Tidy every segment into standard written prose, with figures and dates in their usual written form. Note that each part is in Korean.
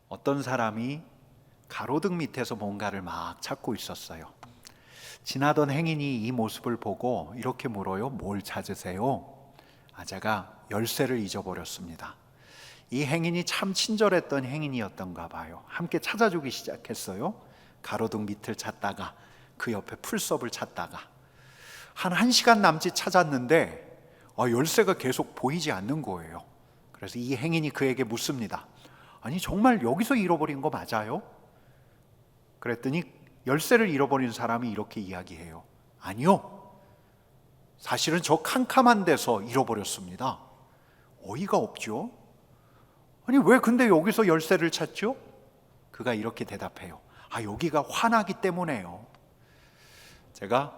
어떤 사람이 가로등 밑에서 뭔가를 막 찾고 있었어요. 지나던 행인이 이 모습을 보고 이렇게 물어요. 뭘 찾으세요? 제가 열쇠를 잊어버렸습니다. 이 행인이 참 친절했던 행인이었던가 봐요. 함께 찾아주기 시작했어요. 가로등 밑을 찾다가 그 옆에 풀섭을 찾다가 한 1시간 남짓 찾았는데 열쇠가 계속 보이지 않는 거예요. 그래서 이 행인이 그에게 묻습니다. 아니 정말 여기서 잃어버린 거 맞아요? 그랬더니 열쇠를 잃어버린 사람이 이렇게 이야기해요. 아니요, 사실은 저 캄캄한 데서 잃어버렸습니다. 어이가 없죠? 아니 왜 근데 여기서 열쇠를 찾죠? 그가 이렇게 대답해요. 여기가 환하기 때문에요. 제가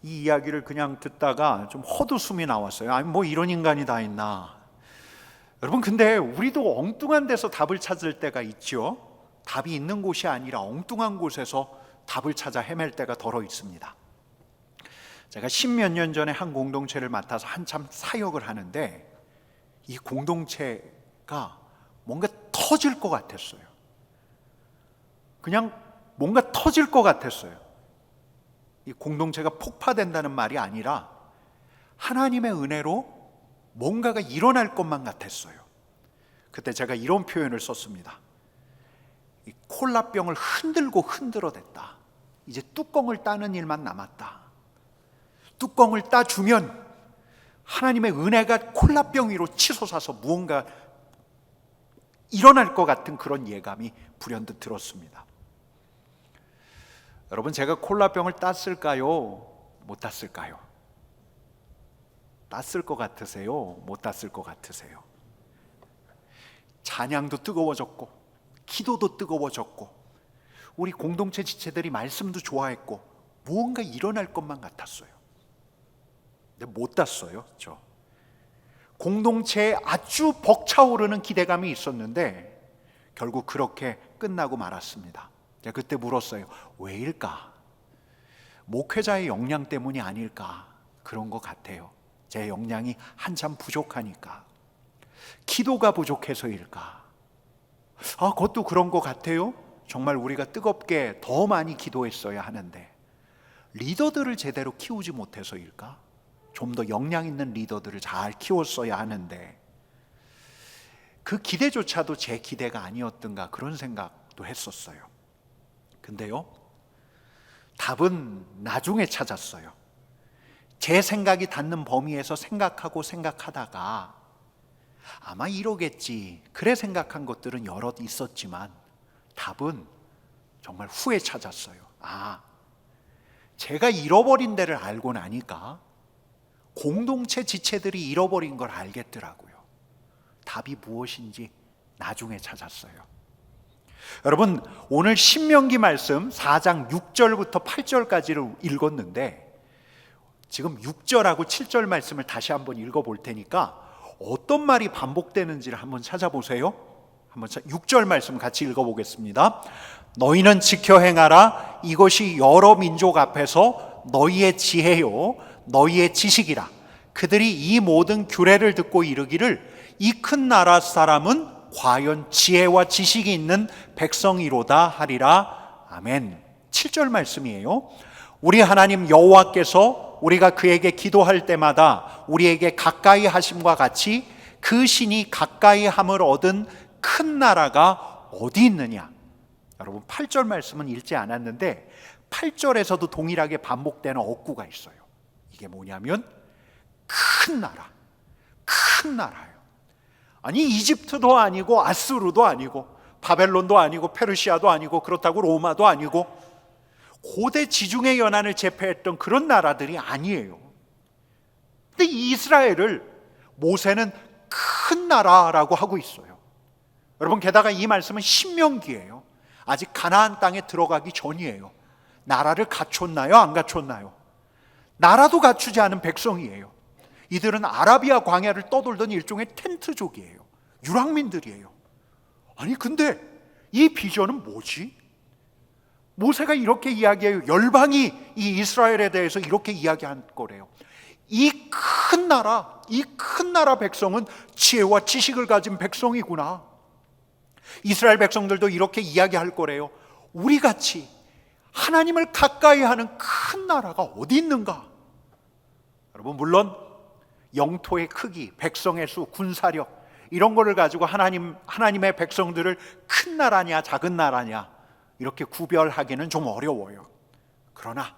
이 이야기를 그냥 듣다가 좀 헛웃음이 나왔어요. 아니 뭐 이런 인간이 다 있나. 여러분 근데 우리도 엉뚱한 데서 답을 찾을 때가 있죠. 답이 있는 곳이 아니라 엉뚱한 곳에서 답을 찾아 헤맬 때가 더러 있습니다. 제가 10몇 년 전에 한 공동체를 맡아서 한참 사역을 하는데 이 공동체가 뭔가 터질 것 같았어요. 그냥 뭔가 터질 것 같았어요. 이 공동체가 폭파된다는 말이 아니라 하나님의 은혜로 뭔가가 일어날 것만 같았어요. 그때 제가 이런 표현을 썼습니다. 이 콜라병을 흔들고 흔들어댔다. 이제 뚜껑을 따는 일만 남았다. 뚜껑을 따주면 하나님의 은혜가 콜라병 위로 치솟아서 무언가 일어날 것 같은 그런 예감이 불현듯 들었습니다. 여러분 제가 콜라병을 땄을까요? 못 땄을까요? 땄을 것 같으세요? 못 땄을 것 같으세요? 찬양도 뜨거워졌고 기도도 뜨거워졌고 우리 공동체 지체들이 말씀도 좋아했고 무언가 일어날 것만 같았어요. 근데 못 땄어요. 저 공동체에 아주 벅차오르는 기대감이 있었는데 결국 그렇게 끝나고 말았습니다. 제가 그때 물었어요. 왜일까? 목회자의 역량 때문이 아닐까? 그런 것 같아요. 제 역량이 한참 부족하니까. 기도가 부족해서일까? 그것도 그런 것 같아요. 정말 우리가 뜨겁게 더 많이 기도했어야 하는데 리더들을 제대로 키우지 못해서일까? 좀 더 역량 있는 리더들을 잘 키웠어야 하는데 그 기대조차도 제 기대가 아니었던가 그런 생각도 했었어요. 근데요, 답은 나중에 찾았어요. 제 생각이 닿는 범위에서 생각하다가 아마 이러겠지 그래 생각한 것들은 여럿 있었지만 답은 정말 후에 찾았어요. 제가 잃어버린 데를 알고 나니까 공동체 지체들이 잃어버린 걸 알겠더라고요. 답이 무엇인지 나중에 찾았어요. 여러분 오늘 신명기 말씀 4장 6절부터 8절까지를 읽었는데 지금 6절하고 7절 말씀을 다시 한번 읽어볼 테니까 어떤 말이 반복되는지를 한번 찾아보세요. 6절 말씀 같이 읽어보겠습니다. 너희는 지켜 행하라. 이것이 여러 민족 앞에서 너희의 지혜요 너희의 지식이라. 그들이 이 모든 규례를 듣고 이르기를 이 큰 나라 사람은 과연 지혜와 지식이 있는 백성이로다 하리라. 아멘. 7절 말씀이에요. 우리 하나님 여호와께서 우리가 그에게 기도할 때마다 우리에게 가까이 하심과 같이 그 신이 가까이 함을 얻은 큰 나라가 어디 있느냐. 여러분 8절 말씀은 읽지 않았는데 8절에서도 동일하게 반복되는 어구가 있어요. 이게 뭐냐면 큰 나라예요. 아니 이집트도 아니고 아수르도 아니고 바벨론도 아니고 페르시아도 아니고 그렇다고 로마도 아니고 고대 지중해 연안을 제패했던 그런 나라들이 아니에요. 근데 이스라엘을 모세는 큰 나라라고 하고 있어요. 여러분 게다가 이 말씀은 신명기예요. 아직 가나안 땅에 들어가기 전이에요. 나라를 갖췄나요? 안 갖췄나요? 나라도 갖추지 않은 백성이에요. 이들은 아라비아 광야를 떠돌던 일종의 텐트족이에요. 유랑민들이에요. 아니 근데 이 비전은 뭐지? 모세가 이렇게 이야기해요. 열방이 이 이스라엘에 대해서 이렇게 이야기한 거래요. 이 큰 나라 백성은 지혜와 지식을 가진 백성이구나. 이스라엘 백성들도 이렇게 이야기할 거래요. 우리같이 하나님을 가까이 하는 큰 나라가 어디 있는가? 여러분, 물론 영토의 크기, 백성의 수, 군사력 이런 거를 가지고 하나님의 백성들을 큰 나라냐 작은 나라냐 이렇게 구별하기는 좀 어려워요. 그러나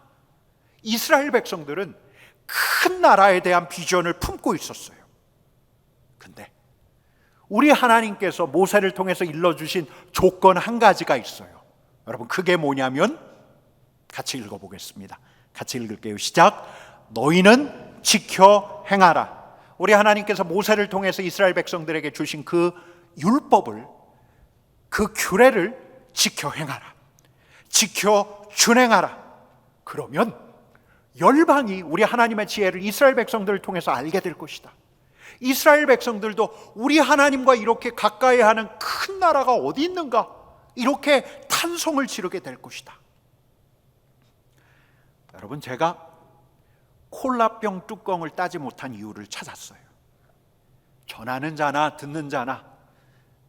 이스라엘 백성들은 큰 나라에 대한 비전을 품고 있었어요. 근데 우리 하나님께서 모세를 통해서 일러주신 조건 한 가지가 있어요. 여러분, 그게 뭐냐면 같이 읽어보겠습니다. 같이 읽을게요. 시작. 너희는 지켜 행하라. 우리 하나님께서 모세를 통해서 이스라엘 백성들에게 주신 그 율법을, 그 규례를 지켜 행하라. 지켜 준행하라. 그러면 열방이 우리 하나님의 지혜를 이스라엘 백성들을 통해서 알게 될 것이다. 이스라엘 백성들도 우리 하나님과 이렇게 가까이 하는 큰 나라가 어디 있는가? 이렇게 탄성을 지르게 될 것이다. 여러분, 제가 콜라병 뚜껑을 따지 못한 이유를 찾았어요. 전하는 자나 듣는 자나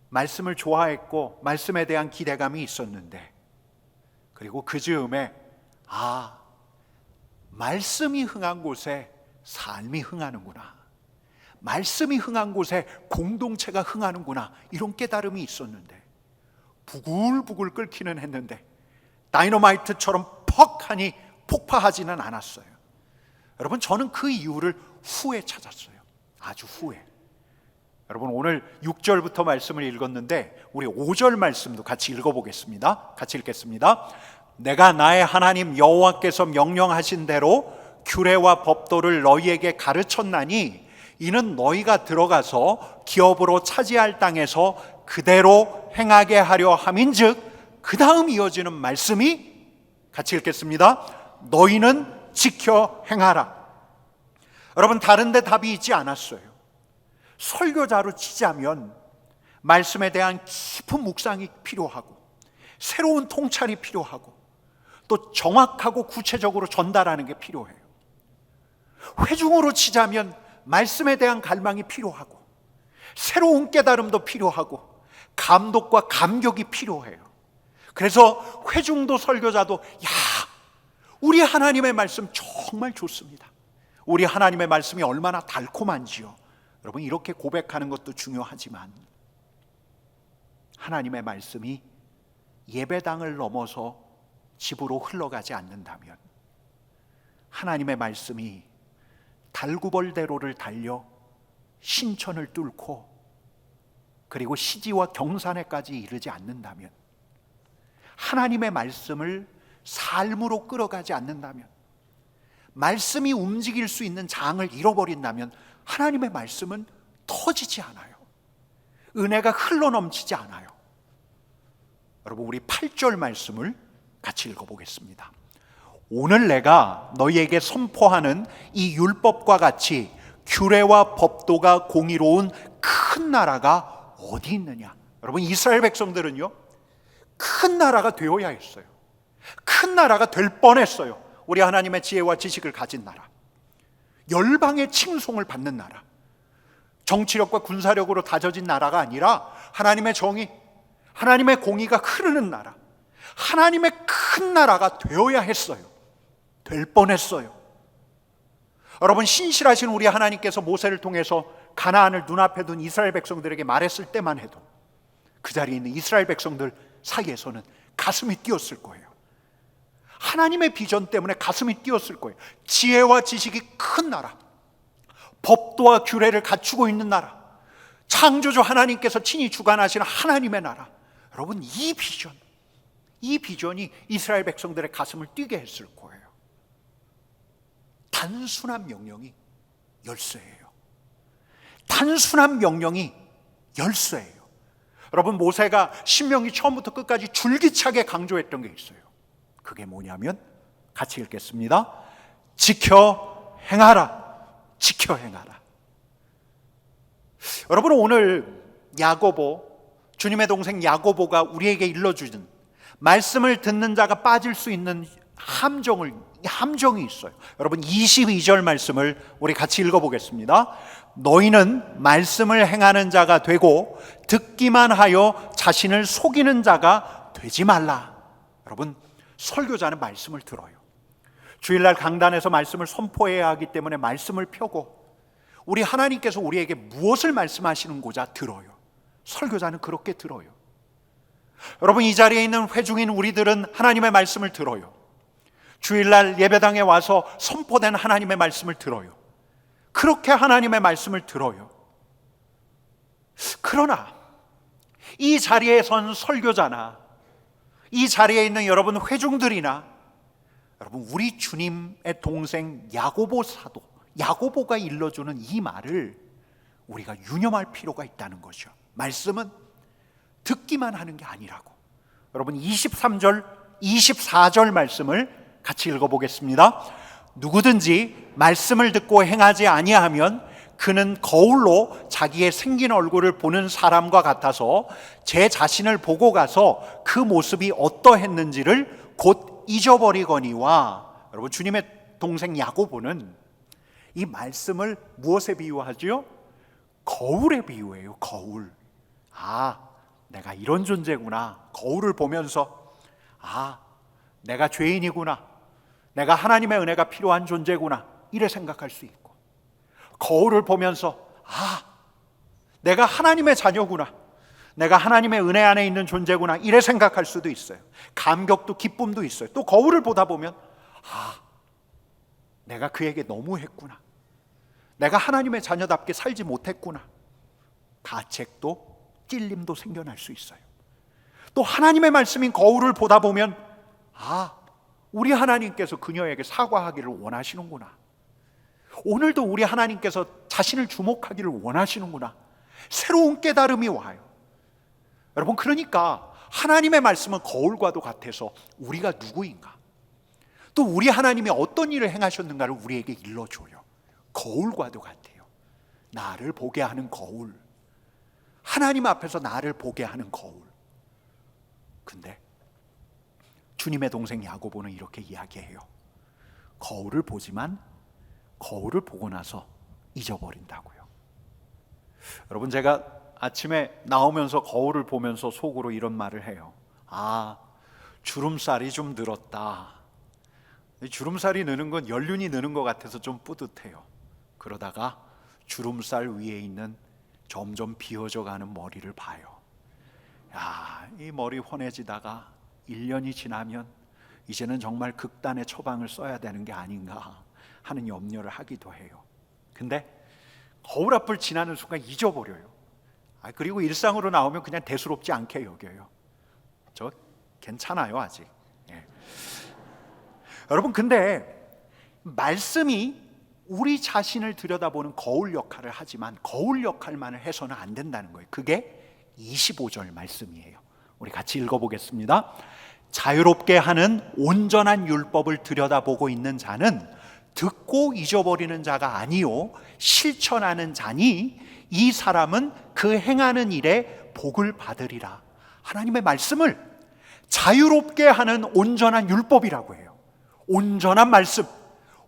말씀을 좋아했고 말씀에 대한 기대감이 있었는데, 그리고 그 즈음에 말씀이 흥한 곳에 삶이 흥하는구나, 말씀이 흥한 곳에 공동체가 흥하는구나, 이런 깨달음이 있었는데 부글부글 끓기는 했는데 다이너마이트처럼 퍽 하니 폭파하지는 않았어요. 여러분, 저는 그 이유를 후에 찾았어요. 아주 후에. 여러분, 오늘 6절부터 말씀을 읽었는데 우리 5절 말씀도 같이 읽어보겠습니다. 같이 읽겠습니다. 내가 나의 하나님 여호와께서 명령하신 대로 규례와 법도를 너희에게 가르쳤나니 이는 너희가 들어가서 기업으로 차지할 땅에서 그대로 행하게 하려 함인즉, 그 다음 이어지는 말씀이 같이 읽겠습니다. 너희는 지켜 행하라. 여러분, 다른 데 답이 있지 않았어요. 설교자로 치자면 말씀에 대한 깊은 묵상이 필요하고 새로운 통찰이 필요하고 또 정확하고 구체적으로 전달하는 게 필요해요. 회중으로 치자면 말씀에 대한 갈망이 필요하고 새로운 깨달음도 필요하고 감독과 감격이 필요해요. 그래서 회중도 설교자도 우리 하나님의 말씀 정말 좋습니다. 우리 하나님의 말씀이 얼마나 달콤한지요. 여러분, 이렇게 고백하는 것도 중요하지만 하나님의 말씀이 예배당을 넘어서 집으로 흘러가지 않는다면, 하나님의 말씀이 달구벌대로를 달려 신천을 뚫고 그리고 시지와 경산에까지 이르지 않는다면, 하나님의 말씀을 삶으로 끌어가지 않는다면, 말씀이 움직일 수 있는 장을 잃어버린다면 하나님의 말씀은 터지지 않아요. 은혜가 흘러넘치지 않아요. 여러분, 우리 8절 말씀을 같이 읽어보겠습니다. 오늘 내가 너희에게 선포하는 이 율법과 같이 규례와 법도가 공의로운 큰 나라가 어디 있느냐. 여러분, 이스라엘 백성들은요, 큰 나라가 되어야 했어요. 큰 나라가 될 뻔했어요. 우리 하나님의 지혜와 지식을 가진 나라, 열방의 칭송을 받는 나라, 정치력과 군사력으로 다져진 나라가 아니라 하나님의 정의, 하나님의 공의가 흐르는 나라, 하나님의 큰 나라가 되어야 했어요. 될 뻔했어요. 여러분, 신실하신 우리 하나님께서 모세를 통해서 가나안을 눈앞에 둔 이스라엘 백성들에게 말했을 때만 해도 그 자리에 있는 이스라엘 백성들 사이에서는 가슴이 뛰었을 거예요. 하나님의 비전 때문에 가슴이 뛰었을 거예요. 지혜와 지식이 큰 나라, 법도와 규례를 갖추고 있는 나라, 창조주 하나님께서 친히 주관하시는 하나님의 나라. 여러분, 이 비전이 이스라엘 백성들의 가슴을 뛰게 했을 거예요. 단순한 명령이 열쇠예요. 단순한 명령이 열쇠예요. 여러분, 모세가 신명기 처음부터 끝까지 줄기차게 강조했던 게 있어요. 그게 뭐냐면 같이 읽겠습니다. 지켜 행하라. 지켜 행하라. 여러분, 오늘 야고보, 주님의 동생 야고보가 우리에게 일러주는, 말씀을 듣는 자가 빠질 수 있는 함정이 있어요. 여러분 22절 말씀을 우리 같이 읽어보겠습니다. 너희는 말씀을 행하는 자가 되고 듣기만 하여 자신을 속이는 자가 되지 말라. 여러분 설교자는 말씀을 들어요. 주일날 강단에서 말씀을 선포해야 하기 때문에 말씀을 펴고 우리 하나님께서 우리에게 무엇을 말씀하시는고자 들어요. 설교자는 그렇게 들어요. 여러분 이 자리에 있는 회중인 우리들은 하나님의 말씀을 들어요. 주일날 예배당에 와서 선포된 하나님의 말씀을 들어요. 그렇게 하나님의 말씀을 들어요. 그러나 이 자리에 선 설교자나 이 자리에 있는 여러분 회중들이나 여러분 우리 주님의 동생 야고보 사도 야고보가 일러주는 이 말을 우리가 유념할 필요가 있다는 거죠. 말씀은 듣기만 하는 게 아니라고. 여러분 23절 24절 말씀을 같이 읽어보겠습니다. 누구든지 말씀을 듣고 행하지 아니하면 그는 거울로 자기의 생긴 얼굴을 보는 사람과 같아서 제 자신을 보고 가서 그 모습이 어떠했는지를 곧 잊어버리거니와. 여러분 주님의 동생 야고보는 이 말씀을 무엇에 비유하죠? 거울에 비유해요. 거울. 내가 이런 존재구나. 거울을 보면서 내가 죄인이구나. 내가 하나님의 은혜가 필요한 존재구나. 이래 생각할 수 있고, 거울을 보면서 내가 하나님의 자녀구나. 내가 하나님의 은혜 안에 있는 존재구나. 이래 생각할 수도 있어요. 감격도 기쁨도 있어요. 또 거울을 보다 보면 내가 그에게 너무했구나. 내가 하나님의 자녀답게 살지 못했구나. 가책도 찔림도 생겨날 수 있어요. 또 하나님의 말씀인 거울을 보다 보면 우리 하나님께서 그녀에게 사과하기를 원하시는구나. 오늘도 우리 하나님께서 자신을 주목하기를 원하시는구나. 새로운 깨달음이 와요. 여러분 그러니까 하나님의 말씀은 거울과도 같아서 우리가 누구인가, 또 우리 하나님이 어떤 일을 행하셨는가를 우리에게 일러줘요. 거울과도 같아요. 나를 보게 하는 거울, 하나님 앞에서 나를 보게 하는 거울. 근데 주님의 동생 야고보는 이렇게 이야기해요. 거울을 보지만 거울을 보고 나서 잊어버린다고요. 여러분 제가 아침에 나오면서 거울을 보면서 속으로 이런 말을 해요. 주름살이 좀 늘었다. 주름살이 느는 건 연륜이 느는 것 같아서 좀 뿌듯해요. 그러다가 주름살 위에 있는 점점 비어져 가는 머리를 봐요. 이 머리 훤해지다가 1년이 지나면 이제는 정말 극단의 처방을 써야 되는 게 아닌가 하는 염려를 하기도 해요. 근데 거울 앞을 지나는 순간 잊어버려요. 그리고 일상으로 나오면 그냥 대수롭지 않게 여겨요. 저 괜찮아요 아직. 여러분 근데 말씀이 우리 자신을 들여다보는 거울 역할을 하지만 거울 역할만을 해서는 안 된다는 거예요. 그게 25절 말씀이에요. 우리 같이 읽어보겠습니다. 자유롭게 하는 온전한 율법을 들여다보고 있는 자는 듣고 잊어버리는 자가 아니요 실천하는 자니 이 사람은 그 행하는 일에 복을 받으리라. 하나님의 말씀을 자유롭게 하는 온전한 율법이라고 해요. 온전한 말씀,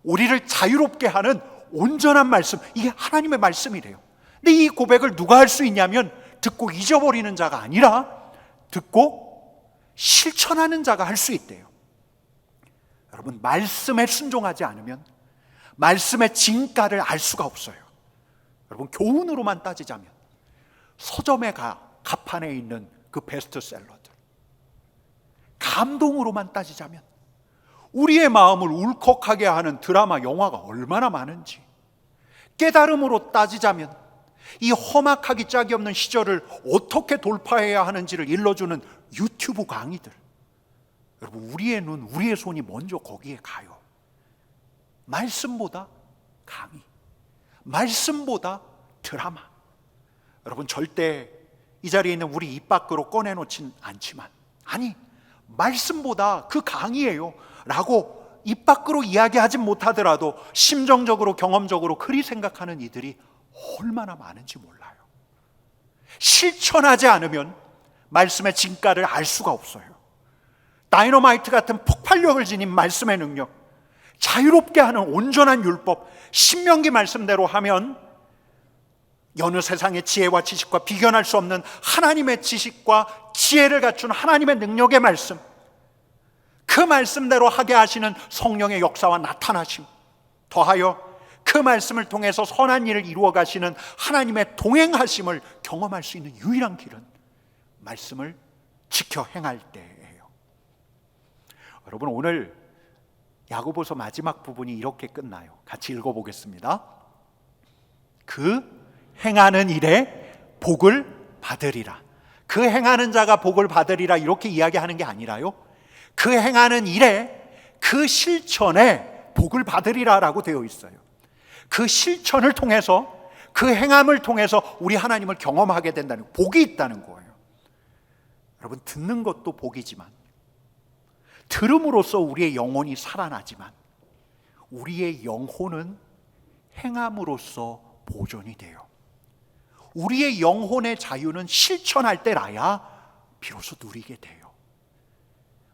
우리를 자유롭게 하는 온전한 말씀, 이게 하나님의 말씀이래요. 근데 이 고백을 누가 할 수 있냐면 듣고 잊어버리는 자가 아니라 듣고 실천하는 자가 할 수 있대요. 여러분 말씀에 순종하지 않으면 말씀의 진가를 알 수가 없어요. 여러분 교훈으로만 따지자면 서점의 가판에 있는 그 베스트셀러들, 감동으로만 따지자면 우리의 마음을 울컥하게 하는 드라마, 영화가 얼마나 많은지, 깨달음으로 따지자면 이 험악하기 짝이 없는 시절을 어떻게 돌파해야 하는지를 일러주는 유튜브 강의들, 여러분 우리의 눈, 우리의 손이 먼저 거기에 가요. 말씀보다 강의, 말씀보다 드라마. 여러분 절대 이 자리에 있는 우리 입 밖으로 꺼내놓진 않지만, 아니 말씀보다 그 강의예요 라고 입 밖으로 이야기하진 못하더라도 심정적으로 경험적으로 그리 생각하는 이들이 얼마나 많은지 몰라요. 실천하지 않으면 말씀의 진가를 알 수가 없어요. 다이너마이트 같은 폭발력을 지닌 말씀의 능력, 자유롭게 하는 온전한 율법, 신명기 말씀대로 하면 여느 세상의 지혜와 지식과 비견할 수 없는 하나님의 지식과 지혜를 갖춘 하나님의 능력의 말씀, 그 말씀대로 하게 하시는 성령의 역사와 나타나심, 더하여 그 말씀을 통해서 선한 일을 이루어 가시는 하나님의 동행하심을 경험할 수 있는 유일한 길은 말씀을 지켜 행할 때예요. 여러분, 오늘 야고보서 마지막 부분이 이렇게 끝나요. 같이 읽어보겠습니다. 그 행하는 일에 복을 받으리라. 그 행하는 자가 복을 받으리라 이렇게 이야기하는 게 아니라요, 그 행하는 일에, 그 실천에 복을 받으리라 라고 되어 있어요. 그 실천을 통해서, 그 행함을 통해서 우리 하나님을 경험하게 된다는, 복이 있다는 거예요. 여러분, 듣는 것도 복이지만, 들음으로써 우리의 영혼이 살아나지만, 우리의 영혼은 행함으로써 보존이 돼요. 우리의 영혼의 자유는 실천할 때라야 비로소 누리게 돼요.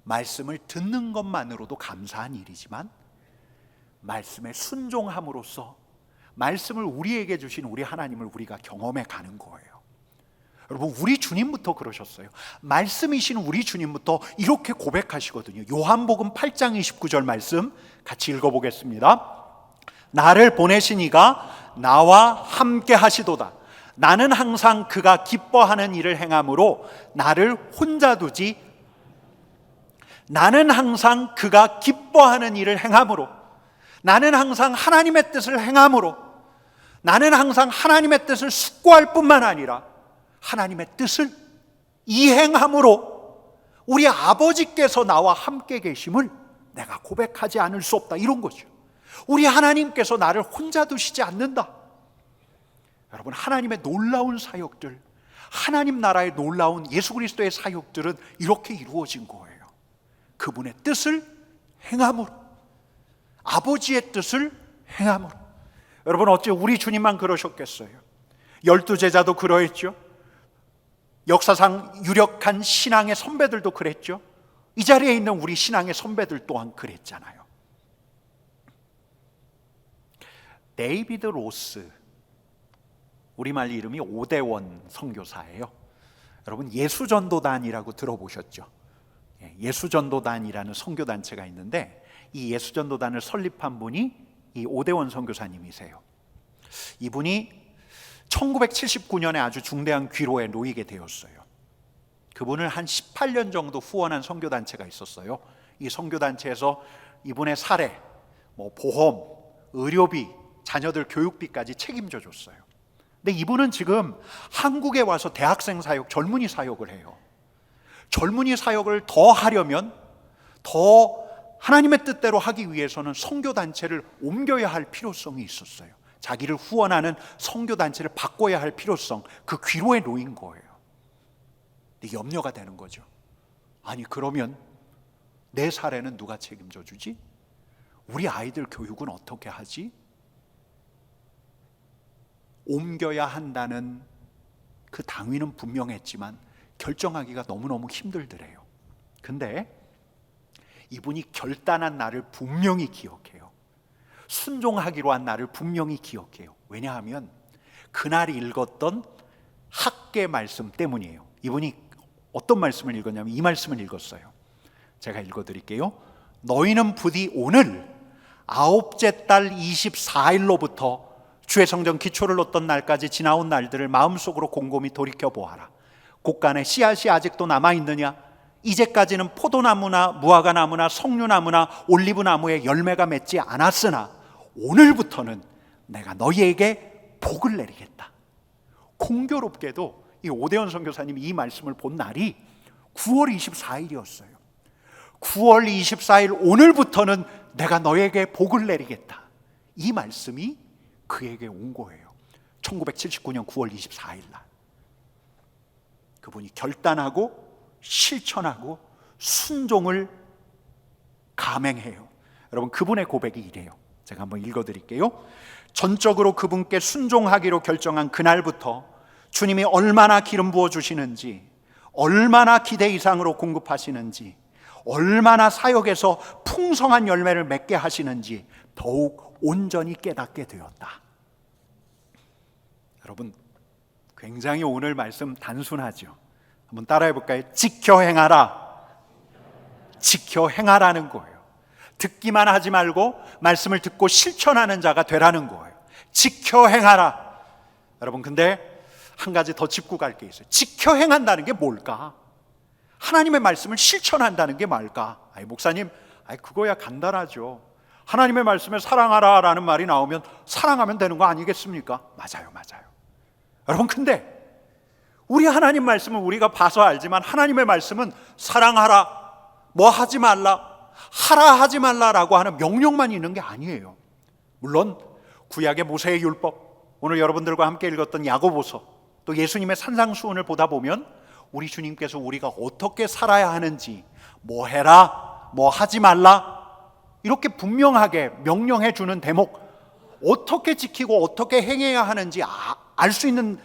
말씀을 듣는 것만으로도 감사한 일이지만, 말씀에 순종함으로써 말씀을 우리에게 주신 우리 하나님을 우리가 경험해 가는 거예요. 여러분, 우리 주님부터 그러셨어요. 말씀이신 우리 주님부터 이렇게 고백하시거든요. 요한복음 8장 29절 말씀 같이 읽어보겠습니다. 나를 보내신 이가 나와 함께 하시도다. 나는 항상 그가 기뻐하는 일을 행함으로 나를 혼자 두지, 나는 항상 그가 기뻐하는 일을 행함으로, 나는 항상 하나님의 뜻을 행함으로, 나는 항상 하나님의 뜻을 숙고할 뿐만 아니라 하나님의 뜻을 이행함으로 우리 아버지께서 나와 함께 계심을 내가 고백하지 않을 수 없다, 이런 거죠. 우리 하나님께서 나를 혼자 두시지 않는다. 여러분, 하나님의 놀라운 사역들, 하나님 나라의 놀라운 예수 그리스도의 사역들은 이렇게 이루어진 거예요. 그분의 뜻을 행함으로, 아버지의 뜻을 행함으로. 여러분, 어째 우리 주님만 그러셨겠어요? 12제자도 그러했죠. 역사상 유력한 신앙의 선배들도 그랬죠. 이 자리에 있는 우리 신앙의 선배들 또한 그랬잖아요. 데이비드 로스, 우리말 이름이 오대원 선교사예요. 여러분, 예수전도단이라고 들어보셨죠? 예수전도단이라는 선교단체가 있는데, 이 예수전도단을 설립한 분이 이 오대원 선교사님이세요. 이분이 1979년에 아주 중대한 귀로에 놓이게 되었어요. 그분을 한 18년 정도 후원한 선교단체가 있었어요. 이 선교단체에서 이분의 사례, 보험, 의료비, 자녀들 교육비까지 책임져 줬어요. 근데 이분은 지금 한국에 와서 대학생 사역, 젊은이 사역을 해요. 젊은이 사역을 더 하려면, 더 하나님의 뜻대로 하기 위해서는 선교단체를 옮겨야 할 필요성이 있었어요. 자기를 후원하는 선교단체를 바꿔야 할 필요성, 그 귀로에 놓인 거예요. 근데 염려가 되는 거죠. 아니, 그러면 내 사례는 누가 책임져 주지? 우리 아이들 교육은 어떻게 하지? 옮겨야 한다는 그 당위는 분명했지만 결정하기가 너무너무 힘들더래요. 근데 이분이 결단한 날을 분명히 기억해요. 순종하기로 한 날을 분명히 기억해요. 왜냐하면 그날 읽었던 학계 말씀 때문이에요. 이분이 어떤 말씀을 읽었냐면 이 말씀을 읽었어요. 제가 읽어드릴게요. 너희는 부디 오늘 아홉째 달 24일로부터 주의 성전 기초를 놓던 날까지 지나온 날들을 마음속으로 곰곰이 돌이켜보아라. 곳간에 씨앗이 아직도 남아있느냐? 이제까지는 포도나무나 무화과나무나 석류나무나 올리브나무에 열매가 맺지 않았으나 오늘부터는 내가 너희에게 복을 내리겠다. 공교롭게도 이 오대원 선교사님이 이 말씀을 본 날이 9월 24일이었어요. 9월 24일 오늘부터는 내가 너에게 복을 내리겠다. 이 말씀이 그에게 온 거예요. 1979년 9월 24일 날 그분이 결단하고 실천하고 순종을 감행해요. 여러분, 그분의 고백이 이래요. 제가 한번 읽어드릴게요. 전적으로 그분께 순종하기로 결정한 그날부터 주님이 얼마나 기름 부어 주시는지, 얼마나 기대 이상으로 공급하시는지, 얼마나 사역에서 풍성한 열매를 맺게 하시는지 더욱 온전히 깨닫게 되었다. 여러분, 굉장히 오늘 말씀 단순하죠. 한번 따라해 볼까요? 지켜 행하라. 지켜 행하라는 거예요. 듣기만 하지 말고 말씀을 듣고 실천하는 자가 되라는 거예요. 지켜 행하라. 여러분, 근데 한 가지 더 짚고 갈 게 있어요. 지켜 행한다는 게 뭘까? 하나님의 말씀을 실천한다는 게 뭘까? 목사님, 그거야 간단하죠. 하나님의 말씀에 사랑하라라는 말이 나오면 사랑하면 되는 거 아니겠습니까? 맞아요. 여러분, 근데 우리 하나님 말씀은 우리가 봐서 알지만 하나님의 말씀은 사랑하라, 뭐 하지 말라, 하라 하지 말라라고 하는 명령만 있는 게 아니에요. 물론 구약의 모세의 율법, 오늘 여러분들과 함께 읽었던 야고보서, 또 예수님의 산상수훈을 보다 보면 우리 주님께서 우리가 어떻게 살아야 하는지, 뭐 해라, 뭐 하지 말라, 이렇게 분명하게 명령해 주는 대목, 어떻게 지키고 어떻게 행해야 하는지 알 수 있는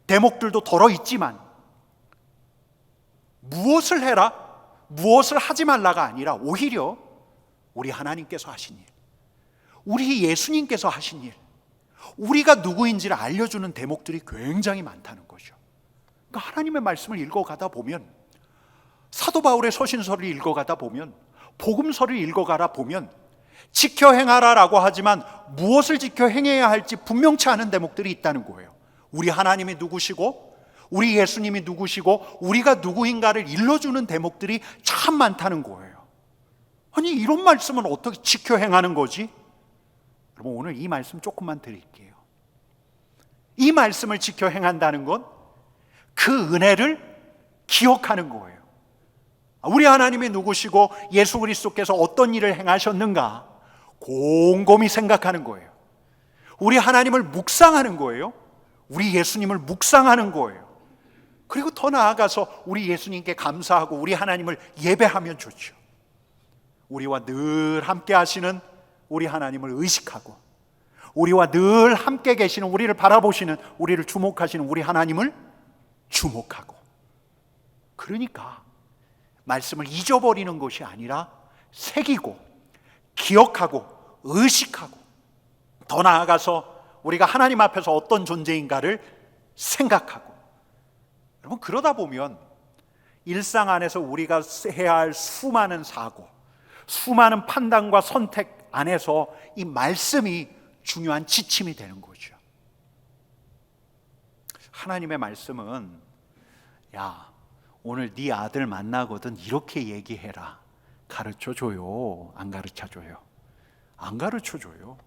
대목들도 덜어 있지만, 무엇을 해라, 무엇을 하지 말라가 아니라 오히려 우리 하나님께서 하신 일, 우리 예수님께서 하신 일, 우리가 누구인지를 알려주는 대목들이 굉장히 많다는 거죠. 그러니까 하나님의 말씀을 읽어가다 보면, 사도 바울의 서신서를 읽어가다 보면, 복음서를 읽어가다 보면 지켜 행하라라고 하지만 무엇을 지켜 행해야 할지 분명치 않은 대목들이 있다는 거예요. 우리 하나님이 누구시고 우리 예수님이 누구시고 우리가 누구인가를 일러주는 대목들이 참 많다는 거예요. 아니, 이런 말씀은 어떻게 지켜 행하는 거지? 여러분, 오늘 이 말씀 조금만 드릴게요. 이 말씀을 지켜 행한다는 건 그 은혜를 기억하는 거예요. 우리 하나님이 누구시고 예수 그리스도께서 어떤 일을 행하셨는가 곰곰이 생각하는 거예요. 우리 하나님을 묵상하는 거예요. 우리 예수님을 묵상하는 거예요. 그리고 더 나아가서 우리 예수님께 감사하고 우리 하나님을 예배하면 좋죠. 우리와 늘 함께 하시는 우리 하나님을 의식하고, 우리와 늘 함께 계시는, 우리를 바라보시는, 우리를 주목하시는 우리 하나님을 주목하고, 그러니까 말씀을 잊어버리는 것이 아니라 새기고 기억하고 의식하고, 더 나아가서 우리가 하나님 앞에서 어떤 존재인가를 생각하고, 여러분, 그러다 보면 일상 안에서 우리가 해야 할 수많은 사고, 수많은 판단과 선택 안에서 이 말씀이 중요한 지침이 되는 거죠. 하나님의 말씀은, 야, 오늘 네 아들 만나거든 이렇게 얘기해라, 가르쳐줘요? 안 가르쳐줘요? 안 가르쳐줘요.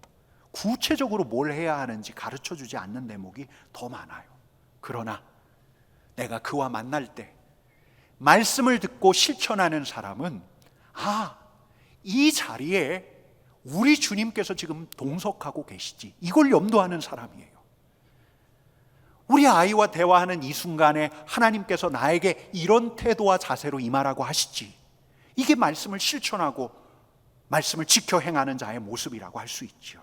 구체적으로 뭘 해야 하는지 가르쳐주지 않는 대목이 더 많아요. 그러나 내가 그와 만날 때 말씀을 듣고 실천하는 사람은, 이 자리에 우리 주님께서 지금 동석하고 계시지, 이걸 염두하는 사람이에요. 우리 아이와 대화하는 이 순간에 하나님께서 나에게 이런 태도와 자세로 임하라고 하시지, 이게 말씀을 실천하고 말씀을 지켜 행하는 자의 모습이라고 할 수 있죠.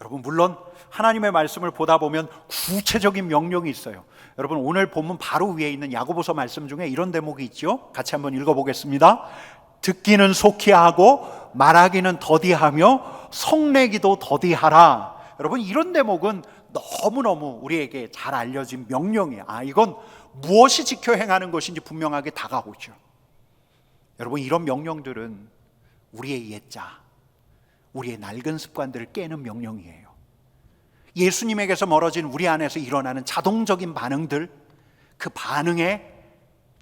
여러분, 물론 하나님의 말씀을 보다 보면 구체적인 명령이 있어요. 여러분, 오늘 본문 바로 위에 있는 야고보서 말씀 중에 이런 대목이 있죠. 같이 한번 읽어보겠습니다. 듣기는 속히 하고 말하기는 더디하며 성내기도 더디하라. 여러분, 이런 대목은 너무너무 우리에게 잘 알려진 명령이에요. 이건 무엇이 지켜 행하는 것인지 분명하게 다가오죠. 여러분, 이런 명령들은 우리의 옛자, 우리의 낡은 습관들을 깨는 명령이에요. 예수님에게서 멀어진 우리 안에서 일어나는 자동적인 반응들, 그 반응에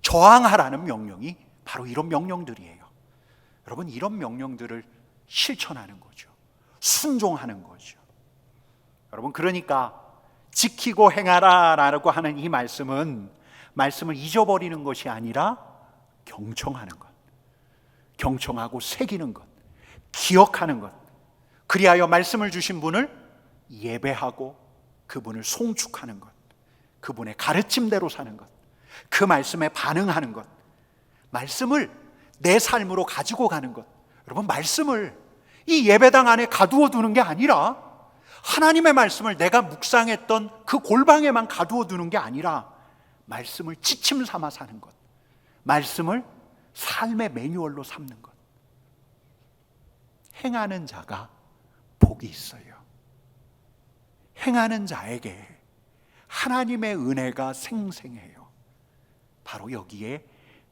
저항하라는 명령이 바로 이런 명령들이에요. 여러분, 이런 명령들을 실천하는 거죠. 순종하는 거죠. 여러분, 그러니까 지키고 행하라라고 하는 이 말씀은 말씀을 잊어버리는 것이 아니라 경청하는 것, 경청하고 새기는 것, 기억하는 것, 그리하여 말씀을 주신 분을 예배하고 그분을 송축하는 것, 그분의 가르침대로 사는 것, 그 말씀에 반응하는 것, 말씀을 내 삶으로 가지고 가는 것. 여러분, 말씀을 이 예배당 안에 가두어 두는 게 아니라, 하나님의 말씀을 내가 묵상했던 그 골방에만 가두어 두는 게 아니라 말씀을 지침 삼아 사는 것, 말씀을 삶의 매뉴얼로 삼는 것. 행하는 자가 복이 있어요. 행하는 자에게 하나님의 은혜가 생생해요. 바로 여기에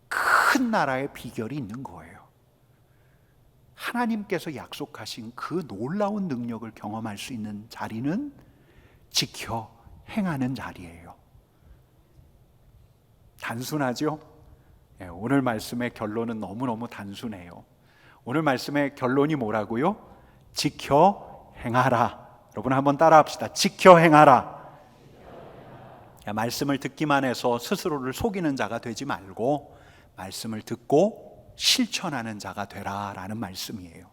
큰 나라의 비결이 있는 거예요. 하나님께서 약속하신 그 놀라운 능력을 경험할 수 있는 자리는 지켜 행하는 자리예요. 단순하죠? 오늘 말씀의 결론은 너무너무 단순해요. 오늘 말씀의 결론이 뭐라고요? 지켜 행하라. 여러분 한번 따라합시다. 지켜 행하라. 말씀을 듣기만 해서 스스로를 속이는 자가 되지 말고 말씀을 듣고 실천하는 자가 되라라는 말씀이에요.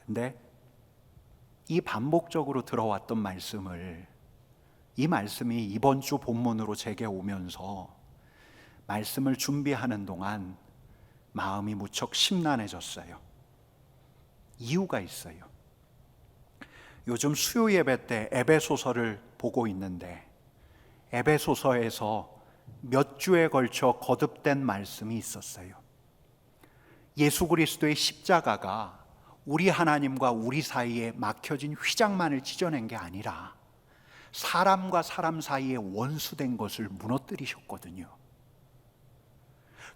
근데 이 반복적으로 들어왔던 말씀을, 이 말씀이 이번 주 본문으로 제게 오면서 말씀을 준비하는 동안 마음이 무척 심란해졌어요. 이유가 있어요. 요즘 수요 예배 때 에베소서를 보고 있는데 에베소서에서 몇 주에 걸쳐 거듭된 말씀이 있었어요. 예수 그리스도의 십자가가 우리 하나님과 우리 사이에 막혀진 휘장만을 찢어낸 게 아니라 사람과 사람 사이에 원수된 것을 무너뜨리셨거든요.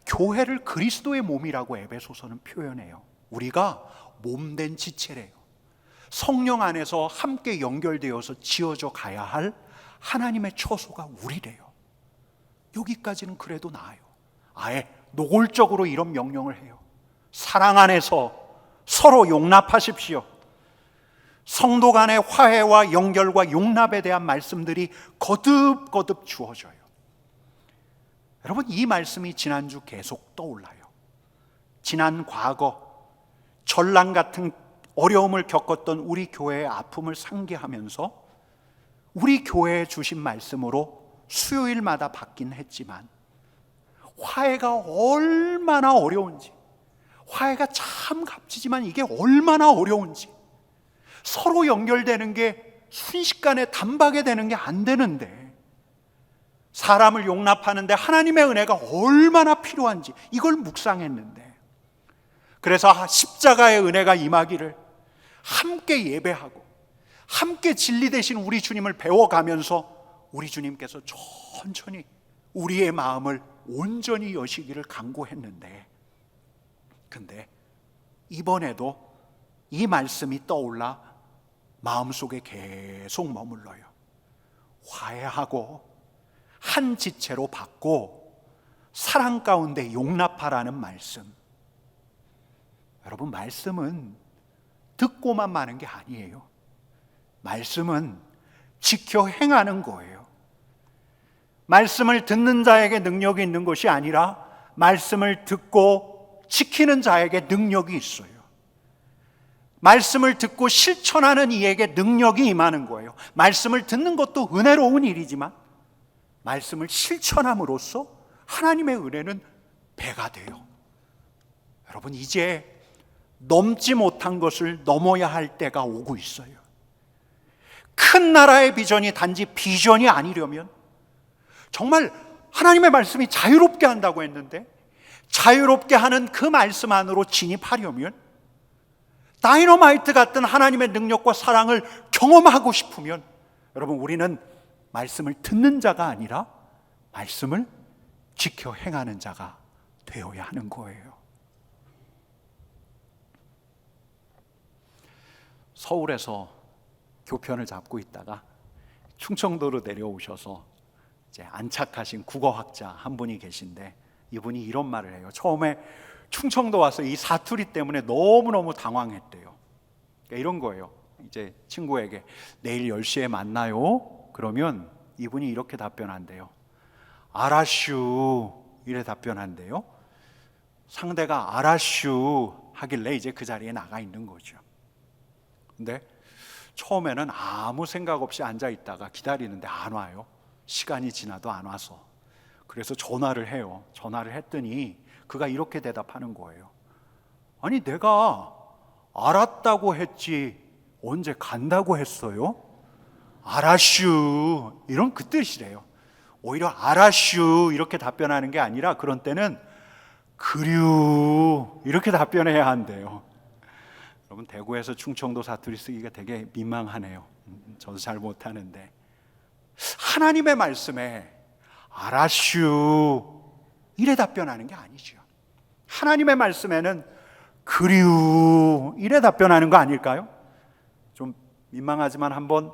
교회를 그리스도의 몸이라고 에베소서는 표현해요. 우리가 몸된 지체래요. 성령 안에서 함께 연결되어서 지어져 가야 할 하나님의 처소가 우리래요. 여기까지는 그래도 나아요. 아예 노골적으로 이런 명령을 해요. 사랑 안에서 서로 용납하십시오. 성도 간의 화해와 연결과 용납에 대한 말씀들이 거듭거듭 주어져요. 여러분, 이 말씀이 지난주 계속 떠올라요. 지난 과거 전랑 같은 어려움을 겪었던 우리 교회의 아픔을 상기하면서 우리 교회에 주신 말씀으로 수요일마다 받긴 했지만 화해가 얼마나 어려운지, 화해가 참 값지지만 이게 얼마나 어려운지, 서로 연결되는 게 순식간에 단박에 되는 게 안 되는데 사람을 용납하는데 하나님의 은혜가 얼마나 필요한지 이걸 묵상했는데, 그래서 십자가의 은혜가 임하기를 함께 예배하고 함께 진리 되신 우리 주님을 배워가면서 우리 주님께서 천천히 우리의 마음을 온전히 여시기를 간구했는데, 근데 이번에도 이 말씀이 떠올라 마음속에 계속 머물러요. 화해하고 한 지체로 받고 사랑 가운데 용납하라는 말씀. 여러분, 말씀은 듣고만 마는 게 아니에요. 말씀은 지켜 행하는 거예요. 말씀을 듣는 자에게 능력이 있는 것이 아니라 말씀을 듣고 지키는 자에게 능력이 있어요. 말씀을 듣고 실천하는 이에게 능력이 임하는 거예요. 말씀을 듣는 것도 은혜로운 일이지만 말씀을 실천함으로써 하나님의 은혜는 배가 돼요. 여러분, 이제 넘지 못한 것을 넘어야 할 때가 오고 있어요. 큰 나라의 비전이 단지 비전이 아니려면, 정말 하나님의 말씀이 자유롭게 한다고 했는데 자유롭게 하는 그 말씀 안으로 진입하려면, 다이너마이트 같은 하나님의 능력과 사랑을 경험하고 싶으면, 여러분, 우리는 말씀을 듣는 자가 아니라 말씀을 지켜 행하는 자가 되어야 하는 거예요. 서울에서 교편을 잡고 있다가 충청도로 내려오셔서 이제 안착하신 국어학자 한 분이 계신데, 이분이 이런 말을 해요. 처음에 충청도 와서 이 사투리 때문에 너무너무 당황했대요. 그러니까 이런 거예요. 이제 친구에게 내일 10시에 만나요. 그러면 이분이 이렇게 답변한대요. 알았슈. 이래 답변한대요. 상대가 알았슈 하길래 이제 그 자리에 나가 있는 거죠. 근데 처음에는 아무 생각 없이 앉아 있다가 기다리는데 안 와요. 시간이 지나도 안 와서. 그래서 전화를 해요. 전화를 했더니 그가 이렇게 대답하는 거예요. 아니, 내가 알았다고 했지 언제 간다고 했어요? 알았슈. 이런 그 뜻이래요. 오히려 알았슈 이렇게 답변하는 게 아니라 그런 때는 그리우 이렇게 답변해야 한대요. 여러분, 대구에서 충청도 사투리 쓰기가 되게 민망하네요. 저도 잘 못하는데, 하나님의 말씀에 알았슈 이래 답변하는 게 아니죠. 하나님의 말씀에는 그리우 이래 답변하는 거 아닐까요? 좀 민망하지만 한번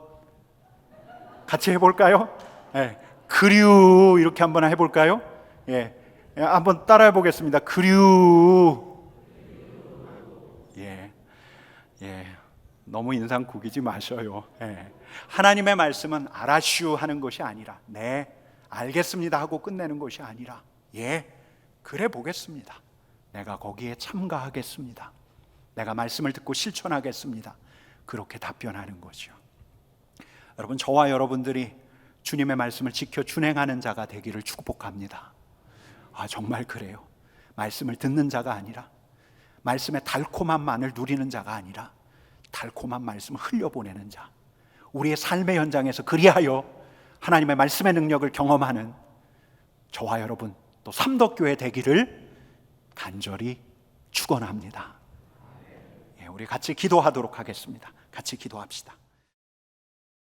같이 해볼까요? 예, 그리우 이렇게 한번 해볼까요? 예, 한번 따라해 보겠습니다. 그리우. 너무 인상 구기지 마셔요. 하나님의 말씀은 알았슈 하는 것이 아니라, 네, 알겠습니다 하고 끝내는 것이 아니라, 그래 보겠습니다. 내가 거기에 참가하겠습니다. 내가 말씀을 듣고 실천하겠습니다. 그렇게 답변하는 거죠. 여러분, 저와 여러분들이 주님의 말씀을 지켜 준행하는 자가 되기를 축복합니다. 정말 그래요. 말씀을 듣는 자가 아니라, 말씀의 달콤함만을 누리는 자가 아니라, 달콤한 말씀을 흘려보내는 자, 우리의 삶의 현장에서 그리하여 하나님의 말씀의 능력을 경험하는 저와 여러분, 또 삼덕교회 되기를 간절히 축원합니다. 우리 같이 기도하도록 하겠습니다. 같이 기도합시다.